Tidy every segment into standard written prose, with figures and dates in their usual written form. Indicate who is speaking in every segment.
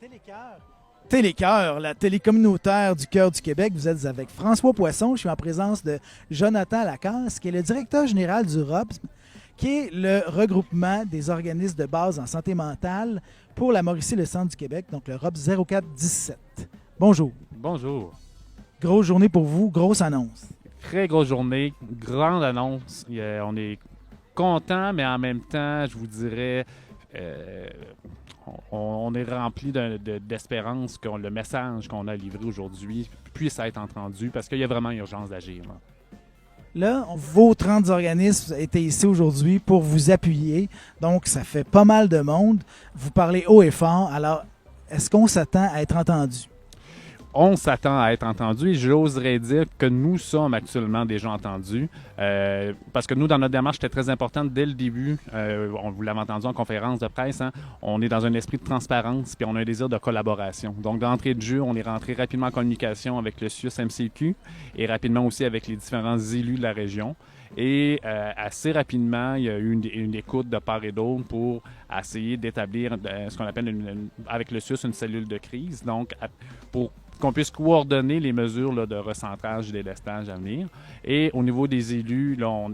Speaker 1: Télécœur. Télécœur, la télé communautaire du cœur du Québec. Vous êtes avec François Poisson. Je suis en présence de Jonathan Lacasse, qui est le directeur général du ROPS, qui est le regroupement des organismes de base en santé mentale pour la Mauricie et le centre du Québec, donc le ROPS 0417. Bonjour.
Speaker 2: Bonjour.
Speaker 1: Grosse journée pour vous, grosse annonce.
Speaker 2: Très grosse journée, grande annonce. On est content, mais en même temps, je vous dirais, on est rempli d'espérance que le message qu'on a livré aujourd'hui puisse être entendu parce qu'il y a vraiment urgence d'agir.
Speaker 1: Là, vos 30 organismes étaient ici aujourd'hui pour vous appuyer. Donc, ça fait pas mal de monde. Vous parlez haut et fort. Alors, est-ce qu'on s'attend à être entendu?
Speaker 2: On s'attend à être entendu et j'oserais dire que nous sommes actuellement déjà entendus parce que nous, dans notre démarche, c'était très important dès le début. On vous l'avez entendu en conférence de presse, hein, on est dans un esprit de transparence puis on a un désir de collaboration. Donc, d'entrée de jeu, on est rentré rapidement en communication avec le CIUS-MCQ et rapidement aussi avec les différents élus de la région. Et assez rapidement, il y a eu une écoute de part et d'autre pour essayer d'établir ce qu'on appelle avec le CIUS une cellule de crise. Donc, pour qu'on puisse coordonner les mesures là, de recentrage et délestage à venir. Et au niveau des élus, là,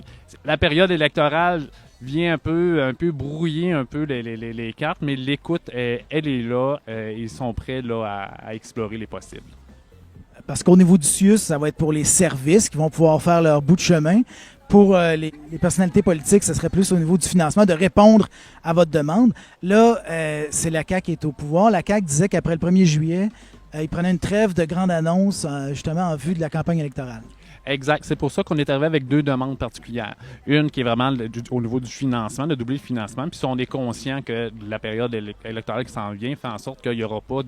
Speaker 2: la période électorale vient un peu brouiller un peu les cartes, mais l'écoute, elle est là. Ils sont prêts là, à explorer les possibles.
Speaker 1: Parce qu'au niveau du CIUS, ça va être pour les services qui vont pouvoir faire leur bout de chemin. Pour les personnalités politiques, ce serait plus au niveau du financement, de répondre à votre demande. Là, c'est la CAQ qui est au pouvoir. La CAQ disait qu'après le 1er juillet, il prenait une trêve de grandes annonces, justement en vue de la campagne électorale.
Speaker 2: Exact. C'est pour ça qu'on est arrivé avec deux demandes particulières. Une qui est vraiment au niveau du financement, de doubler le financement. Puis si on est conscient que la période électorale qui s'en vient fait en sorte qu'il n'y aura pas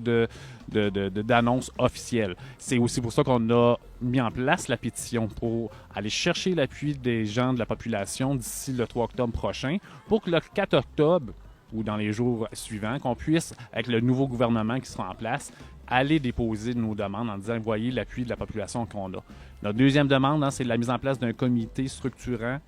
Speaker 2: d'annonce officielle. C'est aussi pour ça qu'on a mis en place la pétition pour aller chercher l'appui des gens de la population d'ici le 3 octobre prochain pour que le 4 octobre ou dans les jours suivants, qu'on puisse, avec le nouveau gouvernement qui sera en place, aller déposer nos demandes en disant, voyez l'appui de la population qu'on a. Notre deuxième demande, c'est la mise en place d'un comité structurant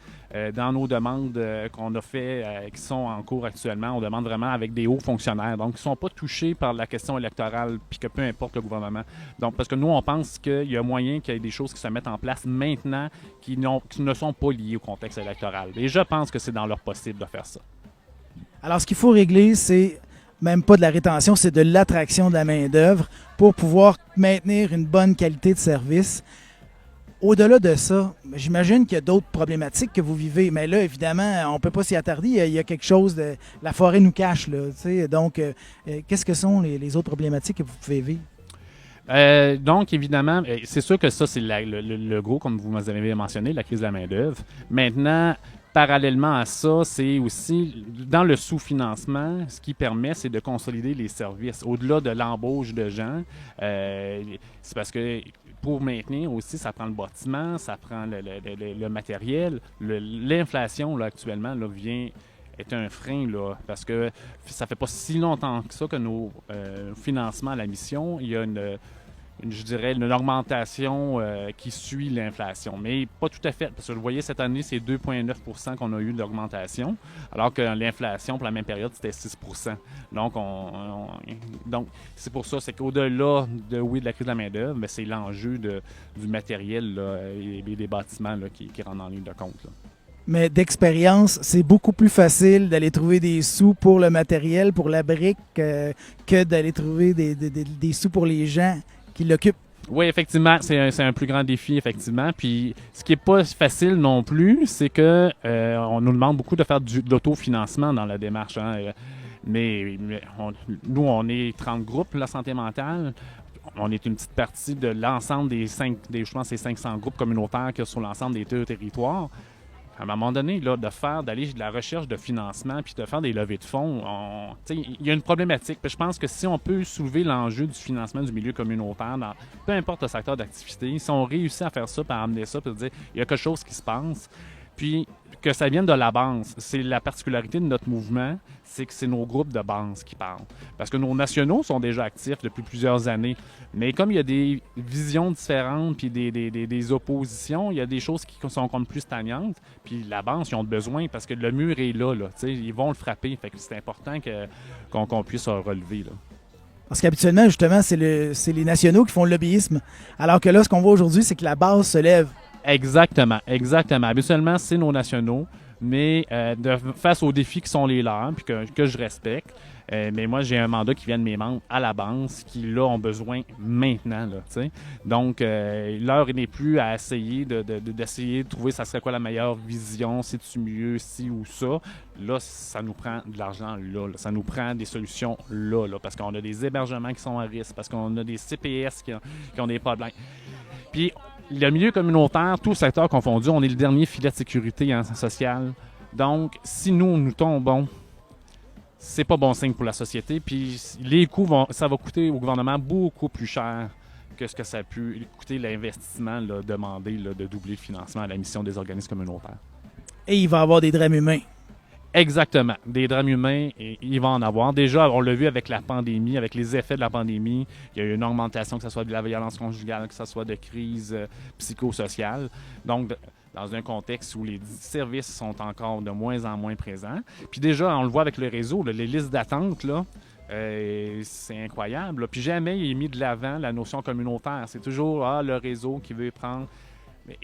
Speaker 2: dans nos demandes qu'on a fait, qui sont en cours actuellement. On demande vraiment avec des hauts fonctionnaires, donc qui ne sont pas touchés par la question électorale, puis que peu importe le gouvernement. Donc, parce que nous, on pense qu'il y a moyen qu'il y ait des choses qui se mettent en place maintenant qui ne sont pas liées au contexte électoral. Et je pense que c'est dans leur possible de faire ça.
Speaker 1: Alors, ce qu'il faut régler, c'est même pas de la rétention, c'est de l'attraction de la main-d'œuvre pour pouvoir maintenir une bonne qualité de service. Au-delà de ça, j'imagine qu'il y a d'autres problématiques que vous vivez, mais là, évidemment, on ne peut pas s'y attarder. Il y a quelque chose de... La forêt nous cache, là. Donc, qu'est-ce que sont les autres problématiques que vous pouvez vivre?
Speaker 2: Donc, évidemment, c'est sûr que ça, c'est le gros, comme vous m'avez mentionné, la crise de la main-d'œuvre. Maintenant, parallèlement à ça, c'est aussi dans le sous-financement, ce qui permet, c'est de consolider les services. Au-delà de l'embauche de gens, c'est parce que pour maintenir aussi, ça prend le bâtiment, ça prend le matériel. L'inflation, là, actuellement, là, est un frein, là, parce que ça fait pas si longtemps que ça que nos financements à la mission, il y a je dirais, une augmentation qui suit l'inflation. Mais pas tout à fait, parce que vous voyez, cette année, c'est 2,9 % qu'on a eu d'augmentation, alors que l'inflation, pour la même période, c'était 6 %. Donc, donc c'est pour ça, c'est qu'au-delà de la crise de la main-d'œuvre, mais c'est l'enjeu du matériel là, et des bâtiments là, qui rentrent en ligne de compte. Là.
Speaker 1: Mais d'expérience, c'est beaucoup plus facile d'aller trouver des sous pour le matériel, pour la brique, que d'aller trouver des sous pour les gens qui l'occupent.
Speaker 2: Oui, effectivement, c'est un plus grand défi, effectivement. Puis, ce qui n'est pas facile non plus, c'est que on nous demande beaucoup de faire de l'autofinancement dans la démarche. Hein. Mais nous, on est 30 groupes, la santé mentale. On est une petite partie de l'ensemble je pense, ces 500 groupes communautaires qu'il y a sur l'ensemble des territoires. À un moment donné, là, d'aller de la recherche de financement puis de faire des levées de fonds, il y a une problématique. Puis je pense que si on peut soulever l'enjeu du financement du milieu communautaire, dans peu importe le secteur d'activité, si on réussit à faire ça, puis à amener ça, puis dire il y a quelque chose qui se passe, puis que ça vienne de la base. C'est la particularité de notre mouvement, c'est que c'est nos groupes de base qui parlent. Parce que nos nationaux sont déjà actifs depuis plusieurs années. Mais comme il y a des visions différentes puis des oppositions, il y a des choses qui sont comme plus stagnantes. Puis la base, ils ont besoin parce que le mur est là. Ils vont le frapper. Fait que c'est important qu'on puisse relever. Là.
Speaker 1: Parce qu'habituellement, justement, c'est les nationaux qui font le lobbyisme. Alors que là, ce qu'on voit aujourd'hui, c'est que la base se lève.
Speaker 2: Exactement, exactement. Habituellement, c'est nos nationaux, mais face aux défis qui sont les leurs, puis que je respecte, mais moi, j'ai un mandat qui vient de mes membres à la base, qui, là, ont besoin maintenant, là, tu sais. Donc, l'heure n'est plus à essayer d'essayer de trouver ça serait quoi la meilleure vision, c'est-tu mieux, ci ou ça. Là, ça nous prend de l'argent là, ça nous prend des solutions là, parce qu'on a des hébergements qui sont à risque, parce qu'on a des CPS qui ont des problèmes. Puis, le milieu communautaire, tout secteur confondu, on est le dernier filet de sécurité sociale. Donc, si nous tombons, c'est pas bon signe pour la société. Puis, les coûts, ça va coûter au gouvernement beaucoup plus cher que ce que ça a pu coûter l'investissement là, demandé là, de doubler le financement à la mission des organismes communautaires.
Speaker 1: Et il va y avoir des drames humains.
Speaker 2: Exactement. Des drames humains, il va en avoir. Déjà, on l'a vu avec la pandémie, avec les effets de la pandémie. Il y a eu une augmentation, que ce soit de la violence conjugale, que ce soit de crise psychosociale. Donc, dans un contexte où les services sont encore de moins en moins présents. Puis déjà, on le voit avec le réseau, là, les listes d'attente, là, c'est incroyable. Là. Puis jamais il est mis de l'avant la notion communautaire. C'est toujours le réseau qui veut prendre... Mais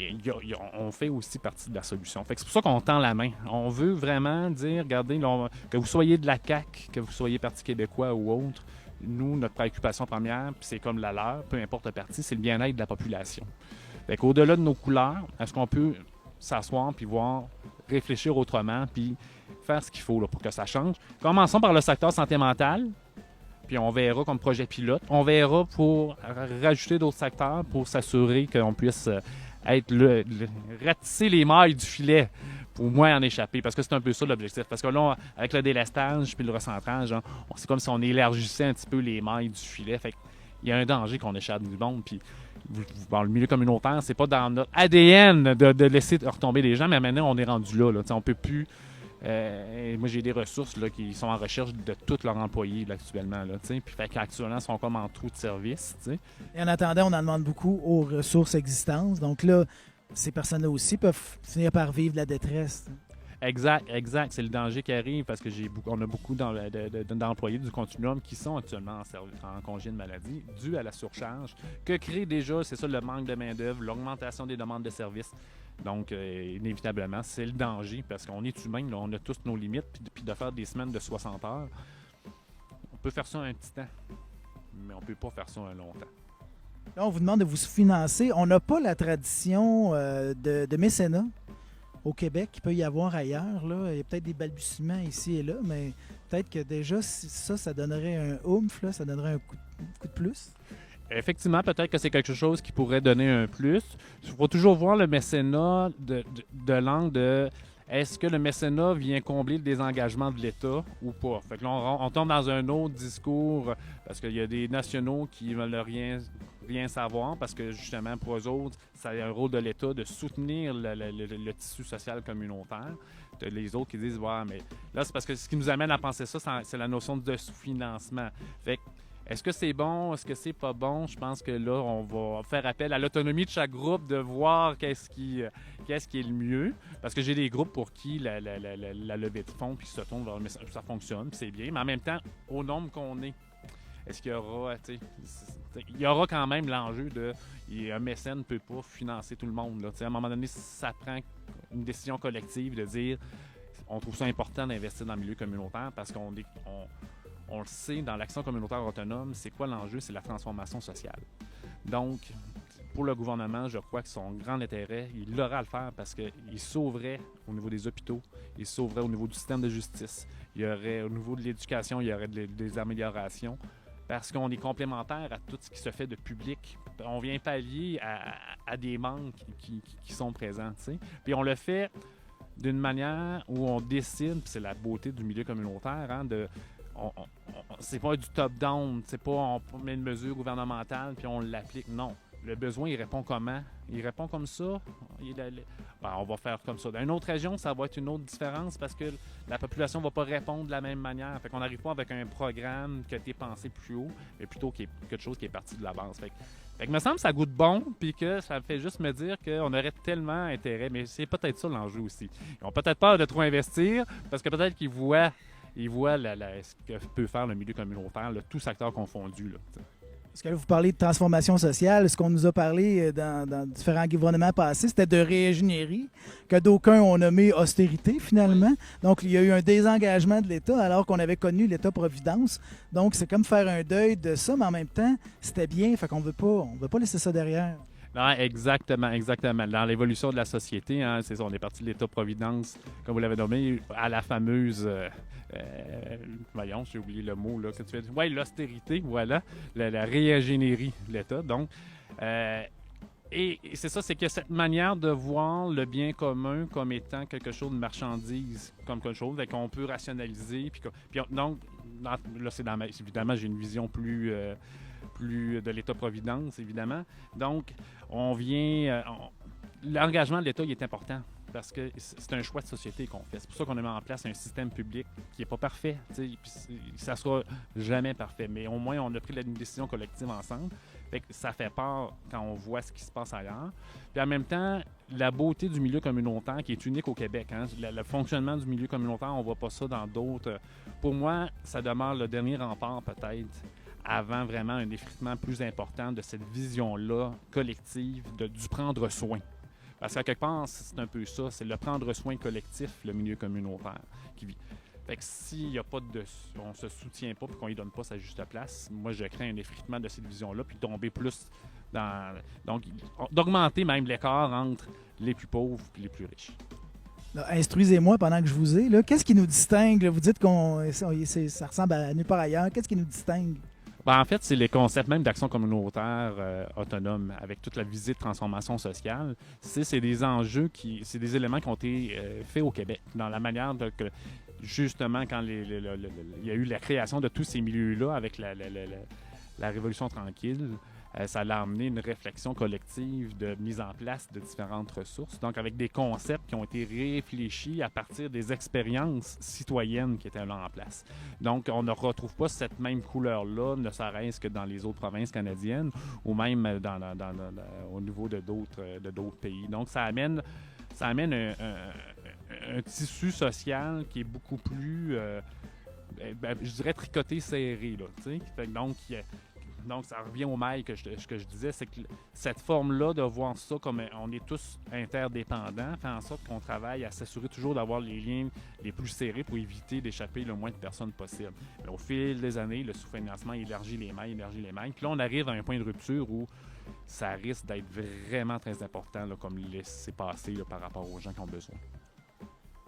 Speaker 2: on fait aussi partie de la solution. Fait que c'est pour ça qu'on tend la main. On veut vraiment dire, regardez, là, que vous soyez de la CAQ, que vous soyez Parti québécois ou autre, nous, notre préoccupation première, puis c'est comme la leur, peu importe le parti, c'est le bien-être de la population. Fait qu'au-delà de nos couleurs, est-ce qu'on peut s'asseoir puis voir, réfléchir autrement, puis faire ce qu'il faut là, pour que ça change? Commençons par le secteur santé mentale, puis on verra comme projet pilote. On verra pour rajouter d'autres secteurs pour s'assurer qu'on puisse... être ratisser les mailles du filet pour moins en échapper, parce que c'est un peu ça l'objectif. Parce que là, avec le délestage puis le recentrage, c'est comme si on élargissait un petit peu les mailles du filet. Fait qu'il y a un danger qu'on échappe du monde. Puis dans le milieu communautaire, c'est pas dans notre ADN de laisser retomber les gens, mais maintenant, on est rendu là. On peut plus... moi, j'ai des ressources là, qui sont en recherche de tous leurs employés là, actuellement. Là, puis fait qu'actuellement, ils sont comme en trou de service. T'sais.
Speaker 1: Et en attendant, on en demande beaucoup aux ressources existantes. Donc là, ces personnes-là aussi peuvent finir par vivre de la détresse. T'sais.
Speaker 2: Exact. C'est le danger qui arrive parce que on a beaucoup d'employés du continuum qui sont actuellement en congé de maladie dû à la surcharge que crée déjà, c'est ça, le manque de main-d'œuvre, l'augmentation des demandes de services. Donc, inévitablement, c'est le danger parce qu'on est humain, là, on a tous nos limites. Puis de faire des semaines de 60 heures, on peut faire ça un petit temps, mais on ne peut pas faire ça un long temps.
Speaker 1: Là, on vous demande de vous financer. On n'a pas la tradition de mécénat au Québec qu'il peut y avoir ailleurs. Là. Il y a peut-être des balbutiements ici et là, mais peut-être que déjà, ça donnerait un oomph, là, ça donnerait un coup de plus.
Speaker 2: Effectivement, peut-être que c'est quelque chose qui pourrait donner un plus. Il faut toujours voir le mécénat de l'angle de est-ce que le mécénat vient combler le désengagement de l'État ou pas? Fait que là, on tombe dans un autre discours parce qu'il y a des nationaux qui ne veulent rien savoir parce que justement, pour eux autres, c'est un rôle de l'État de soutenir le tissu social communautaire. Les autres qui disent ouais, mais là, c'est parce que ce qui nous amène à penser ça, c'est la notion de sous-financement. Fait que est-ce que c'est bon? Est-ce que c'est pas bon? Je pense que là, on va faire appel à l'autonomie de chaque groupe de voir qu'est-ce qui est le mieux. Parce que j'ai des groupes pour qui la levée de fonds puis se tourne vers le message, ça fonctionne, puis c'est bien. Mais en même temps, au nombre qu'on est, est-ce qu'il y aura, il y aura quand même l'enjeu de un mécène ne peut pas financer tout le monde. Là. À un moment donné, ça prend une décision collective de dire on trouve ça important d'investir dans le milieu communautaire parce on le sait, dans l'action communautaire autonome, c'est quoi l'enjeu? C'est la transformation sociale. Donc, pour le gouvernement, je crois que son grand intérêt, il aura à le faire parce qu'il sauverait au niveau des hôpitaux, il sauverait au niveau du système de justice, il y aurait au niveau de l'éducation, il y aurait des améliorations parce qu'on est complémentaire à tout ce qui se fait de public. On vient pallier à des manques qui sont présents. T'sais. Puis on le fait d'une manière où on décide, puis c'est la beauté du milieu communautaire, hein, c'est pas du top-down, c'est pas on met une mesure gouvernementale puis on l'applique. Non. Le besoin, il répond comment? Il répond comme ça. On va faire comme ça. Dans une autre région, ça va être une autre différence parce que la population ne va pas répondre de la même manière. Fait qu'on n'arrive pas avec un programme qui a été pensé plus haut, mais plutôt quelque chose qui est parti de la base. Fait que me semble que ça goûte bon, puis que ça me fait juste me dire qu'on aurait tellement intérêt, mais c'est peut-être ça l'enjeu aussi. Ils n'ont peut-être peur de trop investir parce que peut-être qu'ils voient ils voient ce que peut faire le milieu communautaire, là, tout secteur confondu. Là, t'sais.
Speaker 1: Parce que là, vous parlez de transformation sociale. Ce qu'on nous a parlé dans différents gouvernements passés, c'était de réingénierie, que d'aucuns ont nommé austérité, finalement. Donc, il y a eu un désengagement de l'État alors qu'on avait connu l'État-providence. Donc, c'est comme faire un deuil de ça, mais en même temps, c'était bien. Fait qu'on veut pas laisser ça derrière.
Speaker 2: Non, exactement. Dans l'évolution de la société, hein, c'est ça, on est parti de l'État-providence, comme vous l'avez nommé, à la fameuse... voyons, j'ai oublié le mot là que tu fais. Oui, l'austérité, voilà, la réingénierie de l'État. Donc, et c'est ça, c'est que cette manière de voir le bien commun comme étant quelque chose de marchandise, comme quelque chose qu'on peut rationaliser. Donc, là, évidemment, j'ai une vision plus de l'État-providence, évidemment. Donc, l'engagement de l'État, il est important. Parce que c'est un choix de société qu'on fait. C'est pour ça qu'on a mis en place un système public qui n'est pas parfait. Ça ne sera jamais parfait. Mais au moins, on a pris une décision collective ensemble. Fait que ça fait peur quand on voit ce qui se passe ailleurs. Puis en même temps, la beauté du milieu communautaire qui est unique au Québec. Hein? Le fonctionnement du milieu communautaire, on ne voit pas ça dans d'autres. Pour moi, ça demeure le dernier rempart peut-être avant vraiment un effritement plus important de cette vision-là collective du prendre soin. Parce qu'à quelque part, c'est un peu ça, c'est le prendre soin collectif, le milieu communautaire qui vit. Fait que s'il n'y a pas on se soutient pas et qu'on ne lui donne pas sa juste place, moi je crains un effritement de cette vision-là puis tomber plus dans... Donc, d'augmenter même l'écart entre les plus pauvres et les plus riches.
Speaker 1: Là, instruisez-moi pendant que je vous ai. Là, qu'est-ce qui nous distingue? Là, vous dites ça ressemble à nulle part ailleurs. Qu'est-ce qui nous distingue?
Speaker 2: Ben, en fait, c'est les concepts même d'action communautaire autonome avec toute la visée de transformation sociale. C'est des enjeux c'est des éléments qui ont été faits au Québec dans la manière que justement quand il y a eu la création de tous ces milieux-là avec la Révolution tranquille. Ça a amené une réflexion collective de mise en place de différentes ressources. Donc, avec des concepts qui ont été réfléchis à partir des expériences citoyennes qui étaient là en place. Donc, on ne retrouve pas cette même couleur-là, ne serait-ce que dans les autres provinces canadiennes ou même au niveau de d'autres pays. Donc, ça amène un tissu social qui est beaucoup plus, je dirais, tricoté, serré. Là, donc, ça revient au mail que je disais, c'est que cette forme-là de voir ça comme on est tous interdépendants, fait en sorte qu'on travaille à s'assurer toujours d'avoir les liens les plus serrés pour éviter d'échapper le moins de personnes possible. Mais au fil des années, le sous-financement élargit les mailles. Puis là, on arrive à un point de rupture où ça risque d'être vraiment très important, là, comme laisser passer là, par rapport aux gens qui ont besoin.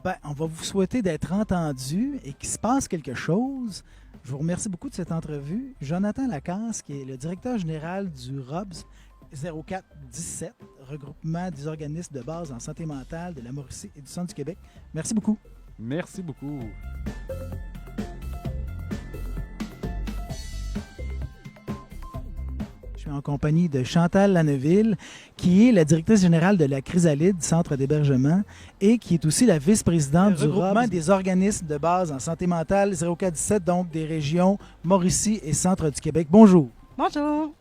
Speaker 1: Ben, on va vous souhaiter d'être entendu et qu'il se passe quelque chose. Je vous remercie beaucoup de cette entrevue. Jonathan Lacasse, qui est le directeur général du ROBS 0417, regroupement des organismes de base en santé mentale de la Mauricie et du Centre du Québec. Merci beaucoup.
Speaker 2: Merci beaucoup.
Speaker 1: Je suis en compagnie de Chantal Lanneville, qui est la directrice générale de la Chrysalide, Centre d'hébergement, et qui est aussi la vice-présidente du regroupement des organismes de base en santé mentale 0417, donc des régions Mauricie et Centre du Québec. Bonjour.
Speaker 3: Bonjour.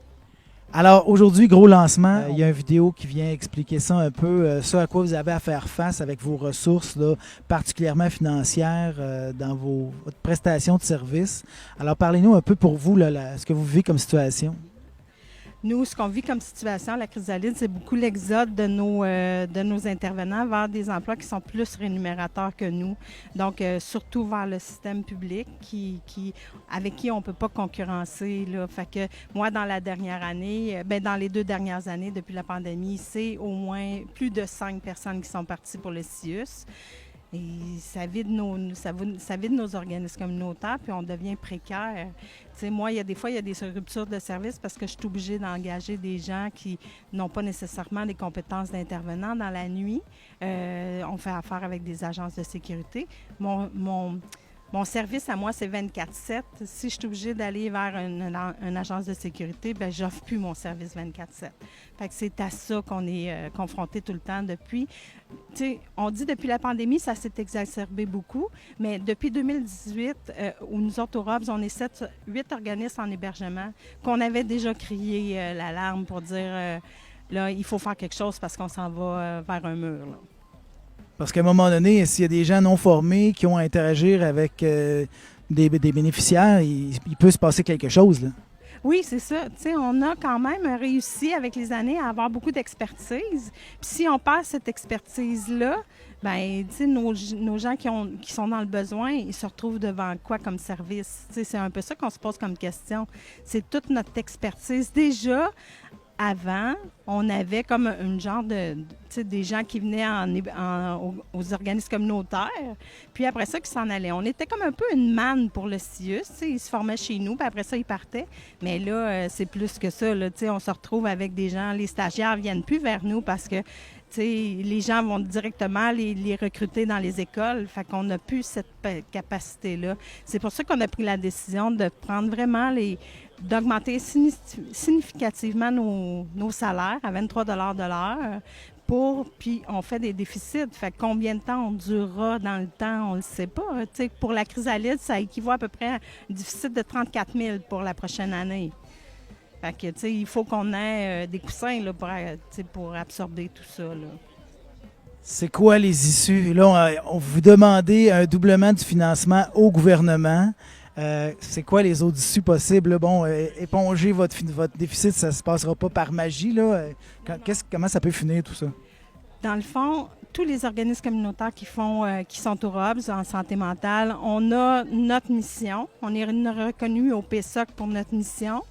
Speaker 1: Alors, aujourd'hui, gros lancement. Il y a une vidéo qui vient expliquer ça un peu, ce à quoi vous avez à faire face avec vos ressources, là, particulièrement financières, dans votre prestation de services. Alors, parlez-nous un peu pour vous, là, ce que vous vivez comme situation.
Speaker 3: Nous, ce qu'on vit comme situation à la Chrysalide, c'est beaucoup l'exode de nos intervenants vers des emplois qui sont plus rémunérateurs que nous. Donc, surtout vers le système public avec qui on ne peut pas concurrencer. Là. Fait que moi, dans la dernière année, dans les 2 dernières années depuis la pandémie, c'est au moins plus de 5 personnes qui sont parties pour le CIUS. Et ça vide nos organismes communautaires, puis on devient précaire. Tu sais, moi, des fois, il y a des ruptures de service parce que je suis obligée d'engager des gens qui n'ont pas nécessairement des compétences d'intervenants dans la nuit. On fait affaire avec des agences de sécurité. Mon service à moi, c'est 24/7. Si je suis obligée d'aller vers une agence de sécurité, bien, j'offre plus mon service 24/7. Fait que c'est à ça qu'on est confronté tout le temps depuis. Tu sais, on dit depuis la pandémie, ça s'est exacerbé beaucoup, mais depuis 2018, où nous autres, au ROBS, on est 8 organismes en hébergement, qu'on avait déjà crié l'alarme pour dire, là, il faut faire quelque chose parce qu'on s'en va vers un mur, là.
Speaker 1: Parce qu'à un moment donné, s'il y a des gens non formés qui ont à interagir avec des bénéficiaires, il peut se passer quelque chose, là.
Speaker 3: Oui, c'est ça. Tu sais, on a quand même réussi avec les années à avoir beaucoup d'expertise. Puis si on passe cette expertise-là, ben, tu sais, nos gens qui sont dans le besoin, ils se retrouvent devant quoi comme service? Tu sais, c'est un peu ça qu'on se pose comme question. C'est toute notre expertise. Déjà, avant, on avait comme un genre tu sais, des gens qui venaient aux organismes communautaires, puis après ça, qui s'en allaient. On était comme un peu une manne pour le CIUS. Tu sais, ils se formaient chez nous, puis après ça, ils partaient. Mais là, c'est plus que ça. Là, tu sais, on se retrouve avec des gens, les stagiaires ne viennent plus vers nous parce que tu sais, les gens vont directement les recruter dans les écoles. Fait qu'on n'a plus cette capacité-là. C'est pour ça qu'on a pris la décision de prendre vraiment d'augmenter significativement nos salaires à 23 de l'heure. Puis on fait des déficits. Fait que combien de temps on durera dans le temps, on ne le sait pas. Tu sais, pour la chrysalide, ça équivaut à peu près à un déficit de 34 000 pour la prochaine année. Fait que, tu sais, il faut qu'on ait des coussins là, pour absorber tout ça, là.
Speaker 1: C'est quoi les issues? Là, on vous demandait un doublement du financement au gouvernement. C'est quoi les autres issues possibles, là? Bon, éponger votre déficit, ça ne se passera pas par magie, là. Comment ça peut finir tout ça?
Speaker 3: Dans le fond, tous les organismes communautaires qui sont au ROBS en santé mentale, on a notre mission. On est reconnu au PSOC pour notre mission.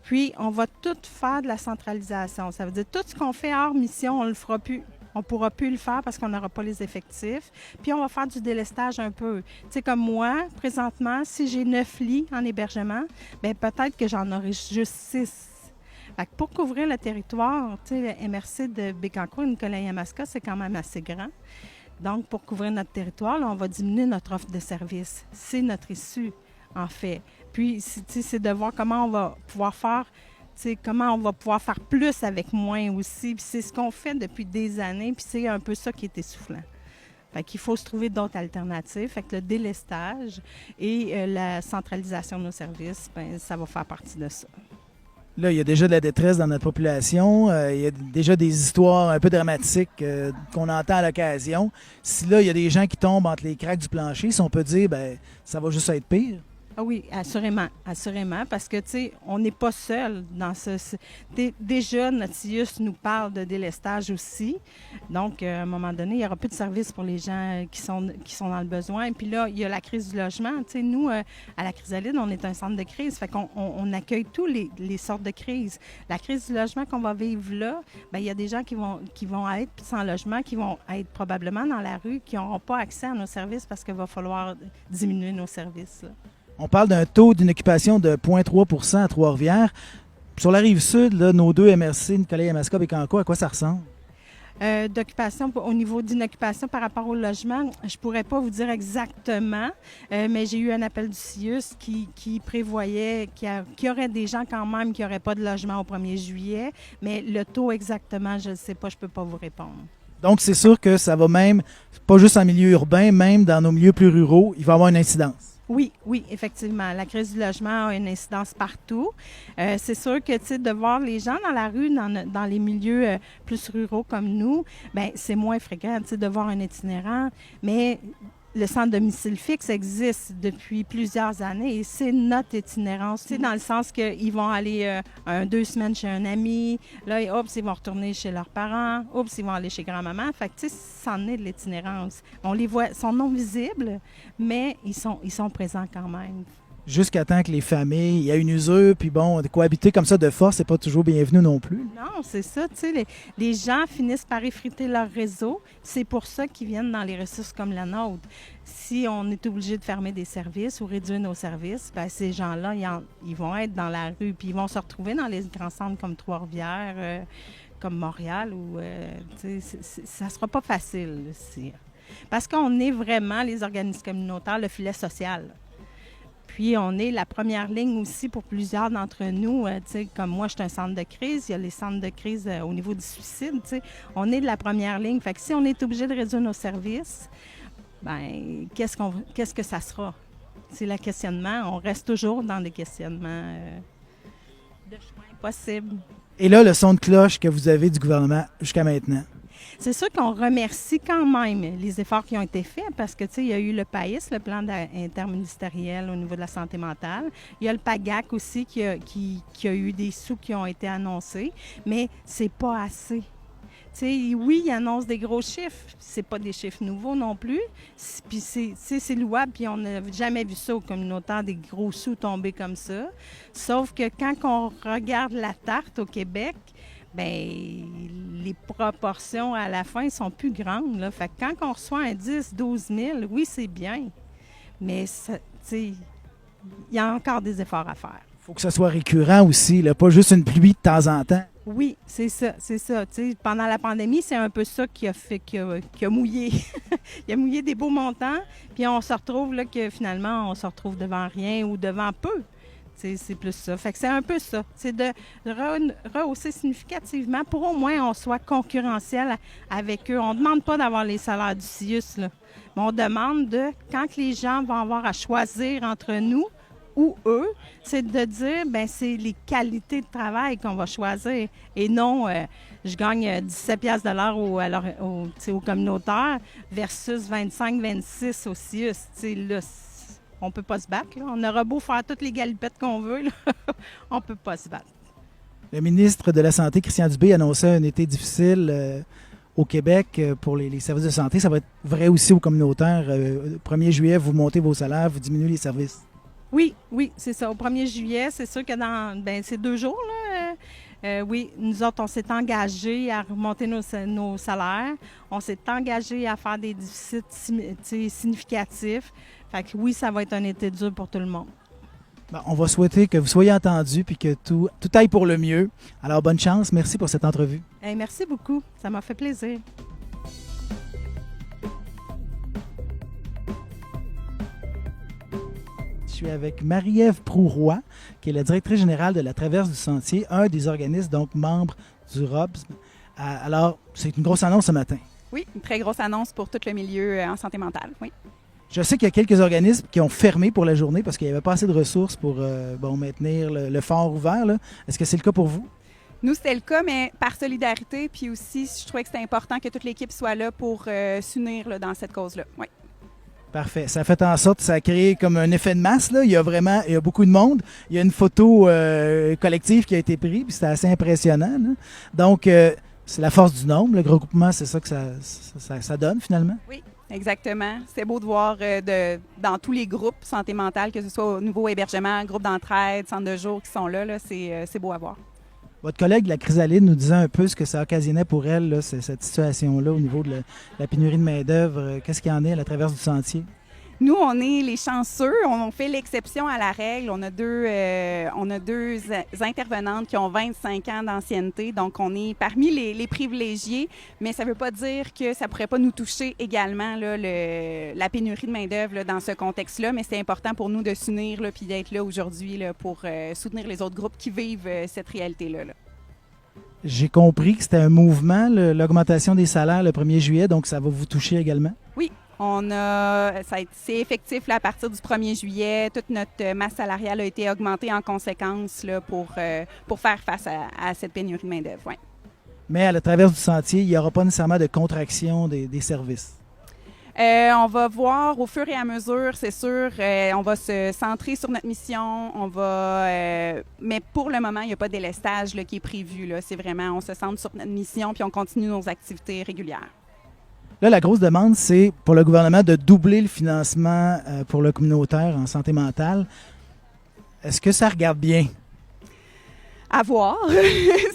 Speaker 3: Puis, on va tout faire de la centralisation. Ça veut dire tout ce qu'on fait hors mission, on ne le fera plus. On ne pourra plus le faire parce qu'on n'aura pas les effectifs. Puis, on va faire du délestage un peu. Tu sais, comme moi, présentement, si j'ai 9 lits en hébergement, bien, peut-être que j'en aurai juste 6. Fait que pour couvrir le territoire, tu sais, le MRC de Bécancour et Nicolas-Yamaska, c'est quand même assez grand. Donc, pour couvrir notre territoire, là, on va diminuer notre offre de services. C'est notre issue, en fait. Puis, c'est de voir comment on va pouvoir faire, comment on va pouvoir faire plus avec moins aussi. Puis c'est ce qu'on fait depuis des années, puis c'est un peu ça qui est essoufflant. Fait qu'il faut se trouver d'autres alternatives. Fait que le délestage et la centralisation de nos services, bien, ça va faire partie de ça.
Speaker 1: Là, il y a déjà de la détresse dans notre population. Il y a déjà des histoires un peu dramatiques qu'on entend à l'occasion. Si là, il y a des gens qui tombent entre les craques du plancher, si on peut dire, ben ça va juste être pire.
Speaker 3: Ah oui, assurément, parce que, tu sais, on n'est pas seul dans déjà, notre CIUS nous parle de délestage aussi. Donc, à un moment donné, il n'y aura plus de services pour les gens qui sont dans le besoin. Et puis là, il y a la crise du logement. Tu sais, nous, à la Chrysalide, on est un centre de crise. Fait qu'on accueille tous les sortes de crises. La crise du logement qu'on va vivre là, bien, il y a des gens qui vont être sans logement, qui vont être probablement dans la rue, qui n'auront pas accès à nos services parce qu'il va falloir diminuer nos services, là.
Speaker 1: On parle d'un taux d'inoccupation de 0,3 % à Trois-Rivières. Sur la rive sud, là, nos deux MRC, Nicolas-Yamaska et Bécancour, à quoi ça ressemble?
Speaker 3: D'occupation, au niveau d'inoccupation par rapport au logement, je ne pourrais pas vous dire exactement, mais j'ai eu un appel du CIUS qui prévoyait qu'il y aurait des gens quand même qui n'auraient pas de logement au 1er juillet, mais le taux exactement, je ne sais pas, je ne peux pas vous répondre.
Speaker 1: Donc, c'est sûr que ça va même, pas juste en milieu urbain, même dans nos milieux plus ruraux, il va y avoir une incidence.
Speaker 3: Oui, effectivement. La crise du logement a une incidence partout. C'est sûr que, tu sais, de voir les gens dans la rue, dans les milieux plus ruraux comme nous, bien, c'est moins fréquent, tu sais, de voir un itinérant. Mais le centre domicile fixe existe depuis plusieurs années et c'est notre itinérance. C'est dans le sens qu'ils vont aller 2 semaines chez un ami, là, oups, ils vont retourner chez leurs parents, oups, ils vont aller chez grand-maman. Fait que, tu sais, ça en est de l'itinérance. On les voit, ils sont non visibles, mais ils sont présents quand même.
Speaker 1: Jusqu'à temps que les familles, il y a une usure, puis bon, cohabiter comme ça de force, c'est pas toujours bienvenu non plus.
Speaker 3: Non, c'est ça, tu sais, les gens finissent par effriter leur réseau. C'est pour ça qu'ils viennent dans les ressources comme la nôtre. Si on est obligé de fermer des services ou réduire nos services, bien, ces gens-là, ils vont être dans la rue, puis ils vont se retrouver dans les grands centres comme Trois-Rivières, comme Montréal, où, tu sais, ça sera pas facile ici. Parce qu'on est vraiment, les organismes communautaires, le filet social. Puis, on est la première ligne aussi pour plusieurs d'entre nous. Tu sais, comme moi, je suis un centre de crise. Il y a les centres de crise au niveau du suicide. Tu sais. On est de la première ligne. Fait que si on est obligé de réduire nos services, bien, qu'est-ce que ça sera? C'est le questionnement. On reste toujours dans des questionnements de choix impossibles.
Speaker 1: Et là, le son de cloche que vous avez du gouvernement jusqu'à maintenant?
Speaker 3: C'est sûr qu'on remercie quand même les efforts qui ont été faits parce que, tu sais, il y a eu le PAIS, le plan interministériel au niveau de la santé mentale. Il y a le PAGAC aussi qui a eu des sous qui ont été annoncés, mais c'est pas assez. Tu sais, oui, ils annoncent des gros chiffres. C'est pas des chiffres nouveaux non plus. Puis c'est louable, puis on n'a jamais vu ça au communautaire, des gros sous tomber comme ça. Sauf que quand on regarde la tarte au Québec, bien, les proportions à la fin sont plus grandes, là. Fait que quand on reçoit un 10, 12 000, oui, c'est bien. Mais, tu sais, il y a encore des efforts à faire.
Speaker 1: Il faut que ça soit récurrent aussi, là, pas juste une pluie de temps en temps.
Speaker 3: Oui, c'est ça, c'est ça. Tu sais, pendant la pandémie, c'est un peu ça qui a mouillé. Il a mouillé des beaux montants, puis on se retrouve là que finalement, on se retrouve devant rien ou devant peu. C'est plus ça. Fait que c'est un peu ça. C'est de rehausser significativement pour au moins on soit concurrentiel avec eux. On ne demande pas d'avoir les salaires du CIUS, là. Mais on demande quand les gens vont avoir à choisir entre nous ou eux, c'est de dire, ben c'est les qualités de travail qu'on va choisir et non, je gagne 17 piastres de l'heure au communautaire versus 25-26 au CIUS. Là, on ne peut pas se battre. Là. On aura beau faire toutes les galipettes qu'on veut, là. On ne peut pas se battre.
Speaker 1: Le ministre de la Santé, Christian Dubé, annonçait un été difficile au Québec pour les services de santé. Ça va être vrai aussi aux communautaires. Le 1er juillet, vous montez vos salaires, vous diminuez les services.
Speaker 3: Oui, c'est ça. Au 1er juillet, c'est sûr que dans ces 2 jours, là, oui, nous autres, on s'est engagés à remonter nos salaires. On s'est engagés à faire des déficits significatifs. Fait que oui, ça va être un été dur pour tout le monde.
Speaker 1: Bon, on va souhaiter que vous soyez entendus et que tout aille pour le mieux. Alors, bonne chance. Merci pour cette entrevue.
Speaker 3: Merci beaucoup. Ça m'a fait plaisir.
Speaker 1: Je suis avec Marie-Ève Prouroy, qui est la directrice générale de la Traverse du Sentier, un des organismes donc membres du ROBS. Alors, c'est une grosse annonce ce matin.
Speaker 4: Oui, une très grosse annonce pour tout le milieu en santé mentale, oui.
Speaker 1: Je sais qu'il y a quelques organismes qui ont fermé pour la journée parce qu'il n'y avait pas assez de ressources pour maintenir le fort ouvert, là. Est-ce que c'est le cas pour vous?
Speaker 4: Nous, c'était le cas, mais par solidarité, puis aussi, je trouvais que c'était important que toute l'équipe soit là pour s'unir là, dans cette cause-là, oui.
Speaker 1: Parfait. Ça a fait en sorte, ça a créé comme un effet de masse, là. Il y a beaucoup de monde. Il y a une photo collective qui a été prise, puis c'était assez impressionnant, là. Donc, c'est la force du nombre. Le regroupement, c'est ça que ça donne, finalement?
Speaker 4: Oui, exactement. C'est beau de voir dans tous les groupes santé mentale, que ce soit au niveau hébergement, groupe d'entraide, centre de jour qui sont là, c'est beau à voir.
Speaker 1: Votre collègue, la Chrysalide, nous disait un peu ce que ça occasionnait pour elle, là, cette situation-là, au niveau de la pénurie de main-d'œuvre. Qu'est-ce qu'il y en est à la Traverse du Sentier?
Speaker 4: Nous, on est les chanceux. On fait l'exception à la règle. On a deux intervenantes qui ont 25 ans d'ancienneté. Donc, on est parmi les privilégiés. Mais ça ne veut pas dire que ça ne pourrait pas nous toucher également, là, la pénurie de main-d'œuvre dans ce contexte-là. Mais c'est important pour nous de s'unir puis d'être là aujourd'hui là, pour soutenir les autres groupes qui vivent cette réalité-là. Là.
Speaker 1: J'ai compris que c'était un mouvement, l'augmentation des salaires le 1er juillet. Donc, ça va vous toucher également?
Speaker 4: Oui. C'est effectif là, à partir du 1er juillet. Toute notre masse salariale a été augmentée en conséquence là, pour faire face à cette pénurie de main-d'œuvre. Ouais.
Speaker 1: Mais à la Traverse du Sentier, il n'y aura pas nécessairement de contraction des services.
Speaker 4: On va voir au fur et à mesure, c'est sûr. On va se centrer sur notre mission. Mais pour le moment, il n'y a pas de délestage là, qui est prévu. Là. C'est vraiment, on se centre sur notre mission puis on continue nos activités régulières.
Speaker 1: Là, la grosse demande, c'est pour le gouvernement de doubler le financement pour le communautaire en santé mentale. Est-ce que ça regarde bien?
Speaker 4: À voir.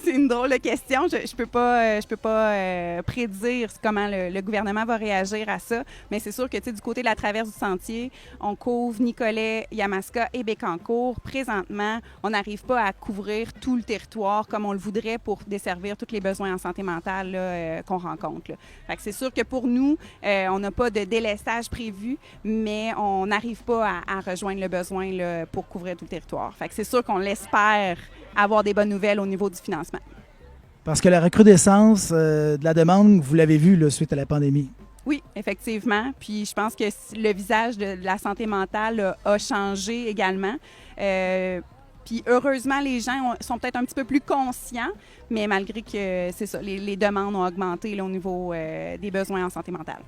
Speaker 4: C'est une drôle de question. Je peux pas prédire comment le gouvernement va réagir à ça. Mais c'est sûr que du côté de la Traverse du Sentier, on couvre Nicolet, Yamaska et Bécancour. Présentement, on n'arrive pas à couvrir tout le territoire comme on le voudrait pour desservir tous les besoins en santé mentale là, qu'on rencontre. Là. Fait que c'est sûr que pour nous, on n'a pas de délestage prévu, mais on n'arrive pas à rejoindre le besoin là, pour couvrir tout le territoire. Fait que c'est sûr qu'on l'espère avoir des bonnes nouvelles au niveau du financement.
Speaker 1: Parce que la recrudescence de la demande, vous l'avez vu là, suite à la pandémie.
Speaker 4: Oui, effectivement. Puis je pense que le visage de la santé mentale a changé également. Puis heureusement, les gens sont peut-être un petit peu plus conscients, mais malgré que c'est ça, les demandes ont augmenté là, au niveau des besoins en santé mentale.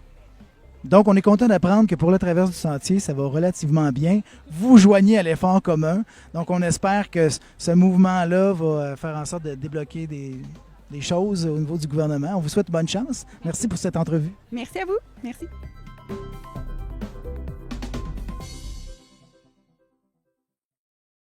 Speaker 1: Donc, on est content d'apprendre que pour la traverse du sentier, ça va relativement bien. Vous joignez à l'effort commun. Donc, on espère que ce mouvement-là va faire en sorte de débloquer des choses au niveau du gouvernement. On vous souhaite bonne chance. Merci pour cette entrevue.
Speaker 4: Merci à vous. Merci.